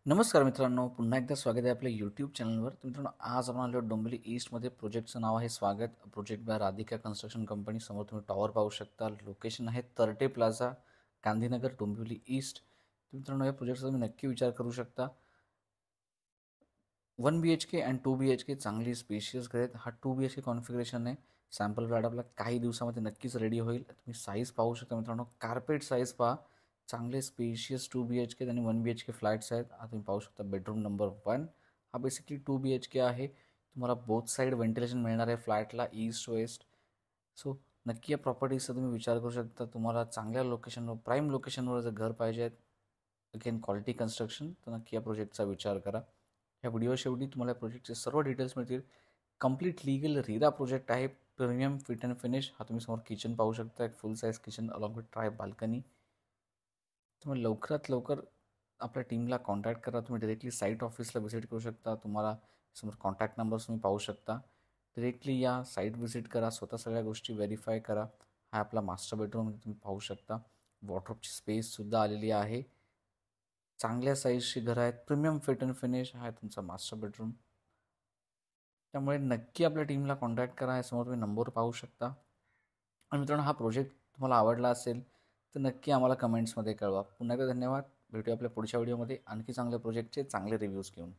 नमस्कार मित्रांनो, पुन्हा एकदा स्वागत आहे आपल्या यूट्यूब चॅनलवर. तर मित्रांनो, आज आपण आलो डोंबिवली ईस्टमध्ये. प्रोजेक्टचं नाव आहे स्वागत. Project by Radhika construction company. समोर तुम्ही टॉवर पाहू शकता. लोकेशन आहे तरटे प्लाझा, गांधीनगर, डोंबिवली ईस्ट. तर मित्रांनो, या प्रोजेक्टचा तुम्ही नक्की विचार करू शकता. 1 BHK अँड 2 BHK चांगली स्पेशियस घर आहेत. हा 2 BHK कॉन्फिगरेशन आहे. सॅम्पल फ्लॅट आपला काही दिवसामध्ये नक्कीच रेडी होईल. तुम्ही साईज पाहू शकता मित्रांनो. कार्पेट साईज पहा. चांगले स्पेशियस 2 BHK आणि 1 BHK फ्लॅट्स आहेत. हा तुम्ही पाहू शकता. बेडरूम नंबर 1 हा बेसिकली 2 BHK आहे. तुम्हाला बोथ साईड व्हेंटिलेशन मिळणार आहे फ्लॅटला, ईस्ट वेस्ट. सो नक्की या प्रॉपर्टीचा तुम्ही विचार करू शकता. तुम्हाला चांगल्या लोकेशनवर, प्राईम लोकेशनवर जर घर पाहिजे आहेत, अगेन क्वालिटी कन्स्ट्रक्शन, तर नक्की या प्रोजेक्टचा विचार करा. ह्या व्हिडिओ शेवटी तुम्हाला प्रोजेक्टचे सर्व डिटेल्स मिळतील. कंप्लीट लीगल रीरा प्रोजेक्ट आहे. Premium fit and finish. हा तुम्ही समोर किचन पाहू शकता. एक फुल size kitchen along with try balcony. तुम्ही लवकरात लवकर आपल्या टीमला कॉन्टॅक्ट करा. तुम्ही डायरेक्टली साईट ऑफिसला व्हिजिट करू शकता. तुम्हाला समोर कॉन्टॅक्ट नंबर्स तुम्ही पाहू शकता. डायरेक्टली या साईट व्हिजिट करा. स्वतः सगळ्या गोष्टी व्हेरीफाय करा. हा आपला मास्टर बेडरूम तुम्ही पाहू शकता. वॉर्डरोबची स्पेससुद्धा आलेली आहे. चांगल्या साईजची घरं आहेत. प्रीमियम फिट अँड फिनिश हा आहे तुमचा मास्टर बेडरूम. त्यामुळे नक्की आपल्या टीमला कॉन्टॅक्ट करा. यासमोर तुम्ही नंबर पाहू शकता. आणि मित्रांनो, हा प्रोजेक्ट तुम्हाला आवडला असेल तर नक्की आम्हाला कमेंट्समध्ये कळवा. पुन्हा एकदा धन्यवाद. भेटूया आपल्या पुढच्या व्हिडिओमध्ये आणखी चांगल्या प्रोजेक्टचे चांगले रिव्ह्यूज घेऊन.